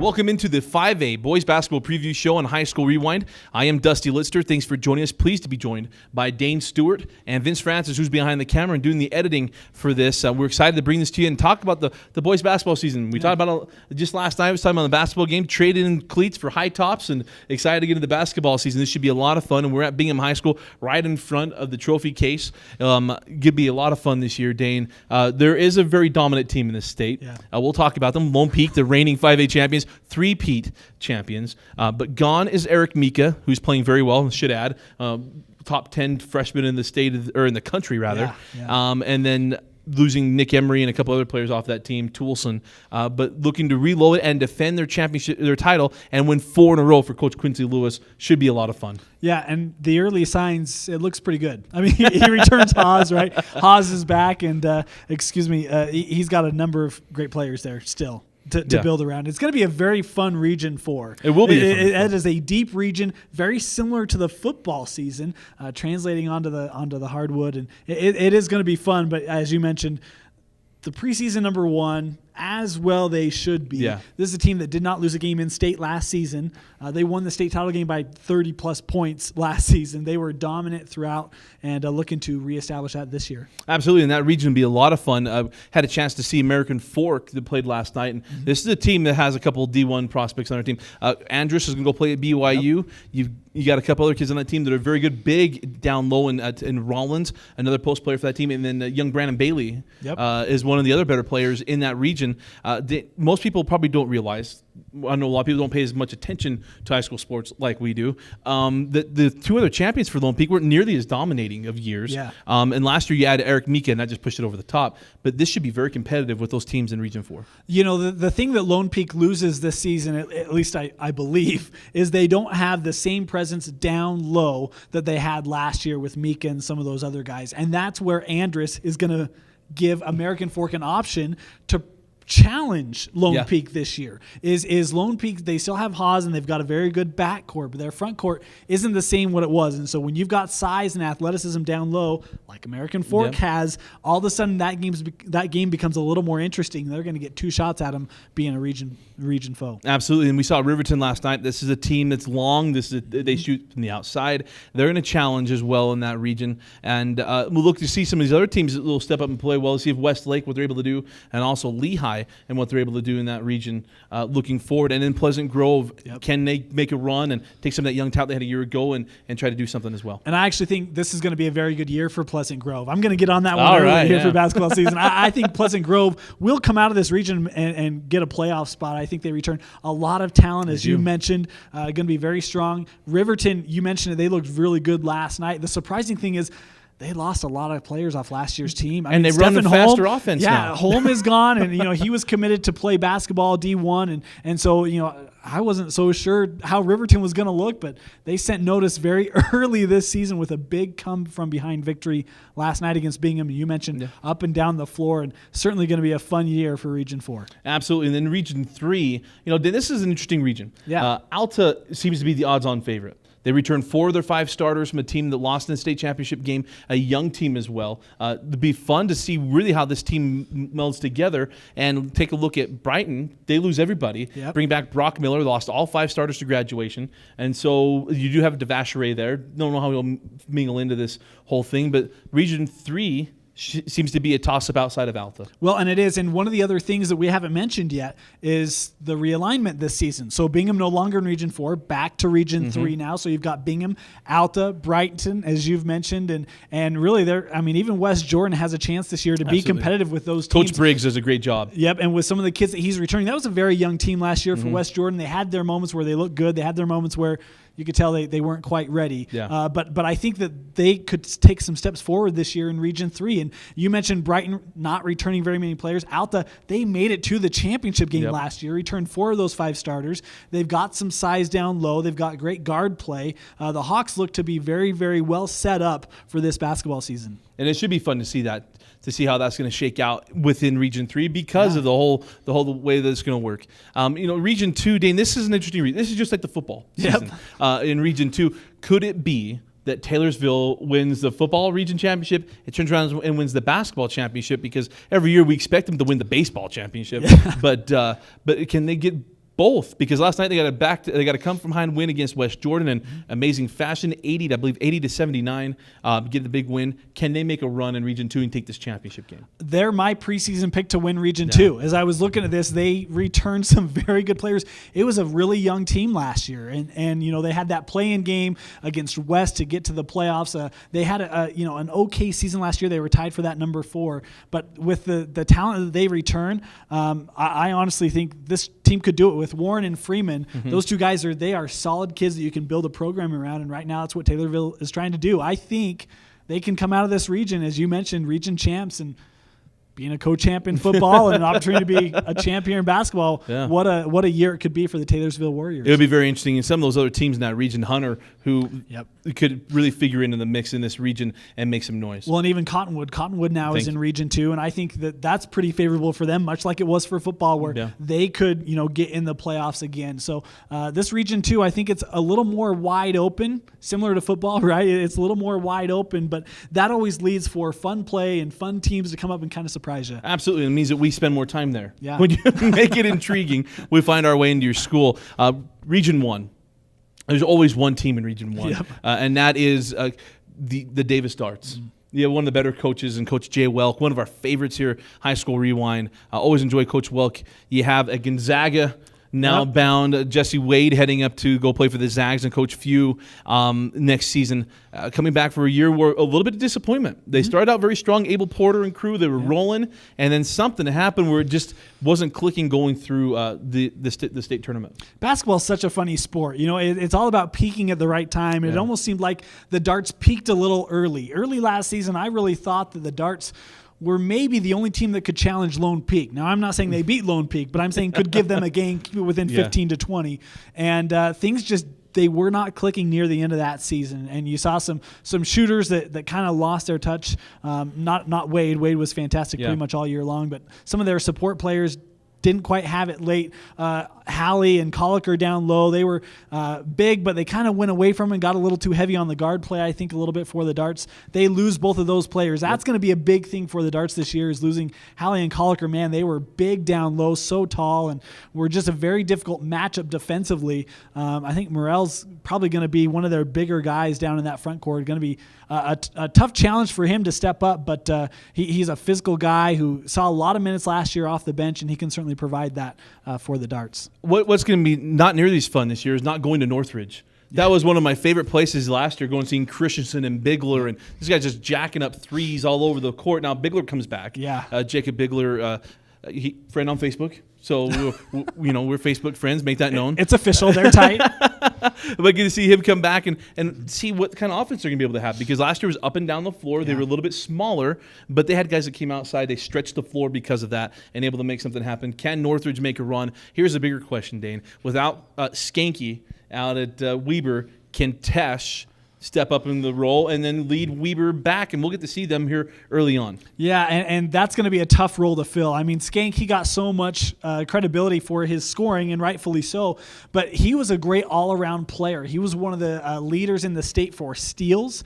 Welcome into the 5A Boys Basketball Preview Show on High School Rewind. I am Dusty Litster. Thanks for joining us. Pleased to be joined by Dane Stewart and Vince Francis, who's behind the camera and doing the editing for this. We're excited to bring this to you and talk about the boys basketball season. We talked about it just last night. I was talking about the basketball game, traded in cleats for high tops, and excited to get into the basketball season. This should be a lot of fun, and we're at Bingham High School right in front of the trophy case. Could be a lot of fun this year, Dane. There is a very dominant team in this state. Yeah. We'll talk about them. Lone Peak, the reigning 5A champions, three-peat champions. But gone is Eric Mika, who's playing very well, should add. Top 10 freshman in the state, or in the country, rather. Yeah. And then losing Nick Emery and a couple other players off that team, Toulson, but looking to reload it and defend their championship, their title, and win 4 in a row for Coach Quincy Lewis. Should be a lot of fun. Yeah, and the early signs, it looks pretty good. I mean, he returns Haas, right? Haas is back, and he's got a number of great players there still to build around. It's going to be a very fun Region 4. It will be. It is a deep region, very similar to the football season, translating onto the hardwood, and it is going to be fun. But as you mentioned, the preseason number 1, as well they should be. Yeah. This is a team that did not lose a game in state last season. They won the state title game by 30-plus points last season. They were dominant throughout and looking to reestablish that this year. Absolutely, and that region will be a lot of fun. Had a chance to see American Fork that played last night, and this is a team that has a couple of D1 prospects on their team. Andrus is going to go play at BYU. Yep. You got a couple other kids on that team that are very good, big down low in Rollins, another post player for that team, and then young Brandon Bailey is one of the other better players in that region. Most people probably don't realize, I know a lot of people don't pay as much attention to high school sports like we do, the 2 other champions for Lone Peak weren't nearly as dominating of years. Yeah. And last year you had Eric Mika, and that just pushed it over the top. But this should be very competitive with those teams in Region 4. You know, the thing that Lone Peak loses this season, at least I believe, is they don't have the same presence down low that they had last year with Mika and some of those other guys. And that's where Andrus is going to give American Fork an option to challenge Lone Peak this year. Is Lone Peak, they still have Haas and they've got a very good backcourt, but their front court isn't the same what it was. And so when you've got size and athleticism down low, like American Fork has, all of a sudden that game becomes a little more interesting. They're going to get 2 shots at them being a region foe. Absolutely, and we saw Riverton last night. This is a team that's long. They shoot from the outside. They're going to challenge as well in that region. And we'll look to see some of these other teams that will step up and play well. See if Westlake, what they're able to do, and also Lehigh and what they're able to do in that region looking forward. And then Pleasant Grove, can they make a run and take some of that young talent they had a year ago and try to do something as well? And I actually think this is going to be a very good year for Pleasant Grove. I'm going to get on that one early here for basketball season. I think Pleasant Grove will come out of this region and get a playoff spot. I think they return a lot of talent, as you mentioned, going to be very strong. Riverton, you mentioned it, they looked really good last night. The surprising thing is they lost a lot of players off last year's team. And they run a faster offense now. Yeah, Holm is gone, and he was committed to play basketball D1, and so I wasn't so sure how Riverton was going to look, but they sent notice very early this season with a big come-from-behind victory last night against Bingham. You mentioned up and down the floor, and certainly going to be a fun year for Region 4. Absolutely. And then Region 3, this is an interesting region. Yeah. Alta seems to be the odds-on favorite. They returned 4 of their 5 starters from a team that lost in the state championship game, a young team as well. It'd be fun to see really how this team melds together and take a look at Brighton. They lose everybody. Yep. Bring back Brock Miller, lost all 5 starters to graduation. And so you do have Devashere there. Don't know how he'll mingle into this whole thing, but Region 3 seems to be a toss-up outside of Alta. Well, and it is. And one of the other things that we haven't mentioned yet is the realignment this season. So Bingham no longer in Region 4, back to Region 3 now. So you've got Bingham, Alta, Brighton, as you've mentioned. And really, even West Jordan has a chance this year to be competitive with those teams. Coach Briggs does a great job. Yep, and with some of the kids that he's returning, that was a very young team last year for West Jordan. They had their moments where they looked good. They had their moments where you could tell they weren't quite ready. Yeah. But I think that they could take some steps forward this year in Region 3. And you mentioned Brighton not returning very many players. Alta, they made it to the championship game last year, returned 4 of those 5 starters. They've got some size down low. They've got great guard play. The Hawks look to be very, very well set up for this basketball season. And it should be fun to see that, to see how that's going to shake out within Region 3 because of the whole way that it's going to work. Region 2, Dane, this is an interesting region. This is just like the football season. In Region 2, could it be that Taylorsville wins the football region championship, it turns around and wins the basketball championship, because every year we expect them to win the baseball championship. Yeah. But can they get Both, because last night they got a come from behind win against West Jordan in amazing fashion, 80 to 79, get the big win. Can they make a run in Region 2 and take this championship game? They're my preseason pick to win Region 2. As I was looking at this, they returned some very good players. It was a really young team last year, and they had that play-in game against West to get to the playoffs. They had an okay season last year. They were tied for that number 4, but with the talent that they return, I honestly think this team could do it with Warren and Freeman. Those two guys are solid kids that you can build a program around, and right now that's what Taylorville is trying to do. I think they can come out of this region, as you mentioned, region champs, and being a co-champ in football and an opportunity to be a champ here in basketball. Yeah. What a year it could be for the Taylorsville Warriors. It would be very interesting. And some of those other teams in that region, Hunter, who Yep. could really figure into the mix in this region and make some noise. Well, and even Cottonwood. Cottonwood now is in Region 2, and I think that's pretty favorable for them, much like it was for football, where they could, get in the playoffs again. So this Region 2, I think it's a little more wide open, similar to football, right? It's a little more wide open, but that always leads for fun play and fun teams to come up and kind of surprise you. Absolutely. It means that we spend more time there. Yeah. When you make it intriguing, we find our way into your school. Region 1. There's always one team in Region 1, and that is the Davis Darts. Yeah, one of the better coaches, and Coach Jay Welk, one of our favorites here, High School Rewind. I always enjoy Coach Welk. You have a Gonzaga now bound Jesse Wade heading up to go play for the Zags, and Coach Few next season, coming back for a year where a little bit of disappointment. They started out very strong, Abel Porter and crew, they were rolling, and then something happened where it just wasn't clicking going through the state tournament. Basketball is such a funny sport. It's all about peaking at the right time. It almost seemed like the Darts peaked a little early. Early last season, I really thought that the Darts were maybe the only team that could challenge Lone Peak. Now, I'm not saying they beat Lone Peak, but I'm saying could give them a game, keep it within 15 to 20. And things just, they were not clicking near the end of that season. And you saw some shooters that kind of lost their touch. Not Wade. Wade was fantastic pretty much all year long, but some of their support players didn't quite have it late. Hallie and Colliker down low. They were big, but they kind of went away from it and got a little too heavy on the guard play, I think, a little bit for the Darts. They lose both of those players. That's going to be a big thing for the Darts this year, is losing Hallie and Colliker. Man, they were big down low, so tall, and were just a very difficult matchup defensively. I think Morel's probably going to be one of their bigger guys down in that front court. Going to be a tough challenge for him to step up, but he's a physical guy who saw a lot of minutes last year off the bench, and he can certainly provide that for the Darts. What's going to be not nearly as fun this year is not going to Northridge. That was one of my favorite places last year, going seeing Christensen and Bigler, and this guy's just jacking up threes all over the court. Now Bigler comes back. Jacob Bigler, friend on Facebook. So we're Facebook friends. Make that known. It's official. They're tight. But good to see him come back and see what kind of offense they're going to be able to have, because last year was up and down the floor. They were a little bit smaller, but they had guys that came outside. They stretched the floor because of that and able to make something happen. Can Northridge make a run? Here's a bigger question, Dane. Without Skanky out at Weber, can Tesh step up in the role and then lead Weber back, and we'll get to see them here early on. Yeah, and that's going to be a tough role to fill. I mean, Skank, he got so much credibility for his scoring, and rightfully so, but he was a great all-around player. He was one of the leaders in the state for steals.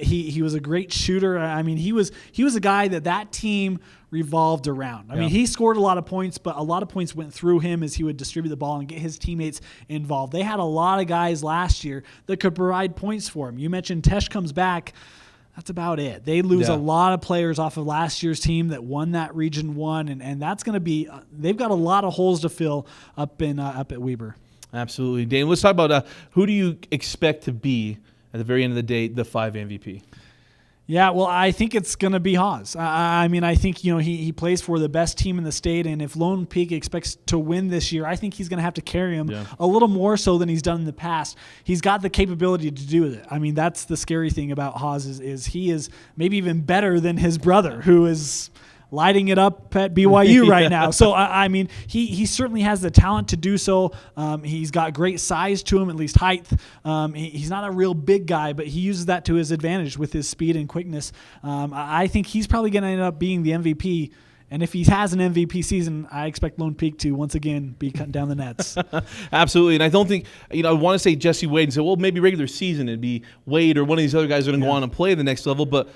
He was a great shooter. I mean, he was a guy that team revolved around. I mean, he scored a lot of points, but a lot of points went through him as he would distribute the ball and get his teammates involved. They had a lot of guys last year that could provide points for him. You mentioned Tesh comes back. That's about it. They lose a lot of players off of last year's team that won that Region 1, and that's going to be they've got a lot of holes to fill up at Weber. Absolutely. Dane, let's talk about who do you expect to be, at the very end of the day, the 5 MVP? Yeah, well, I think it's going to be Haas. I mean, I think, he plays for the best team in the state, and if Lone Peak expects to win this year, I think he's going to have to carry him a little more so than he's done in the past. He's got the capability to do it. I mean, that's the scary thing about Haas is he is maybe even better than his brother, who is lighting it up at BYU right now. So, I mean, he certainly has the talent to do so. He's got great size to him, at least height. He's not a real big guy, but he uses that to his advantage with his speed and quickness. I think he's probably going to end up being the MVP. And if he has an MVP season, I expect Lone Peak to once again be cutting down the nets. Absolutely. And I don't think, I want to say Jesse Wade and say, well, maybe regular season it'd be Wade or one of these other guys that are going to go on and play the next level. But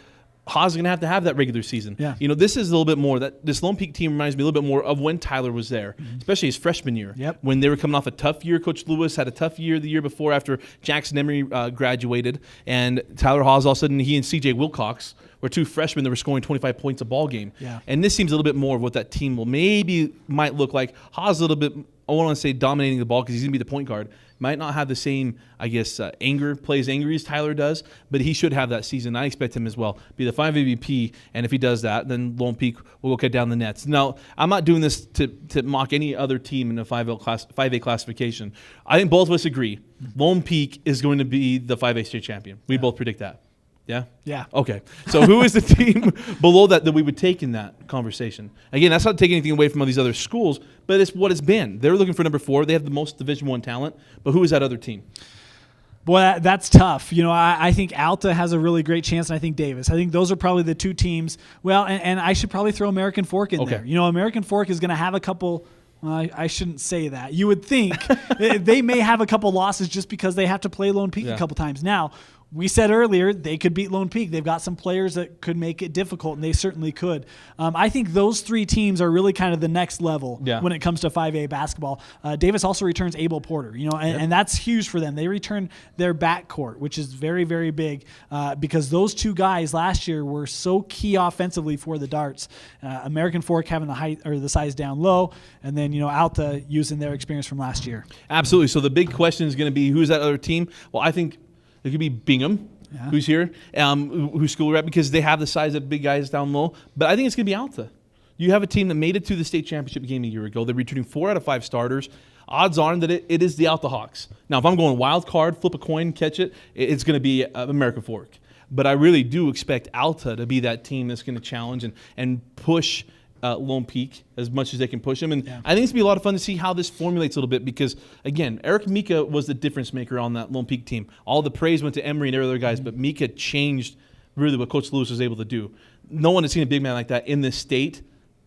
Haas is going to have that regular season. Yeah. This is a little bit more. This Lone Peak team reminds me a little bit more of when Tyler was there, especially his freshman year. Yep. When they were coming off a tough year. Coach Lewis had a tough year the year before after Jackson Emery graduated. And Tyler Haas, all of a sudden, he and C.J. Wilcox were two freshmen that were scoring 25 points a ball game. Yeah. And this seems a little bit more of what that team might look like. Haas a little bit, I want to say dominating the ball because he's going to be the point guard. Might not have the same, plays angry as Tyler does, but he should have that season. I expect him as well. Be the 5 MVP, and if he does that, then Lone Peak will go cut down the nets. Now, I'm not doing this to mock any other team in the 5A classification. I think both of us agree. Lone Peak is going to be the 5A state champion. We both predict that. Yeah? Yeah. Okay. So who is the team below that we would take in that conversation? Again, that's not taking anything away from all these other schools, but it's what it's been. They're looking for number 4. They have the most Division I talent, but who is that other team? Boy, that's tough. I think Alta has a really great chance, and I think Davis. I think those are probably the two teams. Well, and I should probably throw American Fork in there. American Fork is going to have a couple. I shouldn't say that. You would think they may have a couple losses just because they have to play Lone Peak a couple times. Now, we said earlier they could beat Lone Peak. They've got some players that could make it difficult, and they certainly could. I think those three teams are really kind of the next level when it comes to 5A basketball. Davis also returns Abel Porter, and that's huge for them. They return their backcourt, which is very, very big because those two guys last year were so key offensively for the Darts. American Fork having the height or the size down low, and then Alta using their experience from last year. Absolutely. So the big question is going to be who's that other team? Well, I think it could be Bingham, who's here, who's school rep, because they have the size of big guys down low. But I think it's going to be Alta. You have a team that made it to the state championship game a year ago. They're returning 4 out of 5 starters. Odds are that it is the Alta Hawks. Now, if I'm going wild card, flip a coin, catch it, it's going to be American Fork. But I really do expect Alta to be that team that's going to challenge and push Lone Peak as much as they can push them. And I think it's going to be a lot of fun to see how this formulates a little bit because, again, Eric Mika was the difference maker on that Lone Peak team. All the praise went to Emery and other guys, but Mika changed really what Coach Lewis was able to do. No one has seen a big man like that in this state,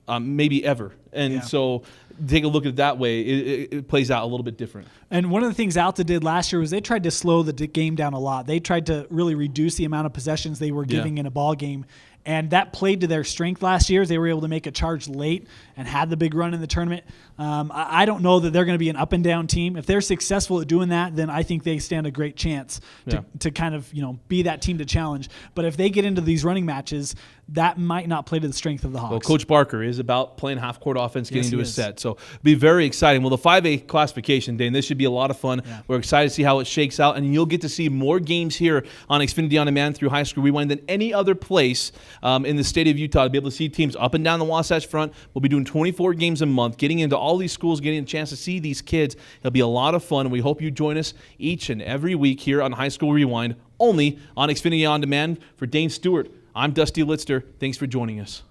maybe ever. And so take a look at it that way. It plays out a little bit different. And one of the things Alta did last year was they tried to slow the game down a lot. They tried to really reduce the amount of possessions they were giving in a ball game. And that played to their strength last year. They were able to make a charge late and had the big run in the tournament. I don't know that they're going to be an up-and-down team. If they're successful at doing that, then I think they stand a great chance to kind of be that team to challenge. But if they get into these running matches, that might not play to the strength of the Hawks. Well, Coach Barker is about playing half-court offense, getting into a set. So be very exciting. Well, the 5A classification, Dane, this should be a lot of fun. We're excited to see how it shakes out, and you'll get to see more games here on Xfinity On Demand through High School Rewind than any other place in the state of Utah to be able to see teams up and down the Wasatch Front. We'll be doing 24 games a month, getting into all these schools, getting a chance to see these kids. It'll be a lot of fun, and we hope you join us each and every week here on High School Rewind, only on Xfinity On Demand. For Dane Stewart, I'm Dusty Litster. Thanks for joining us.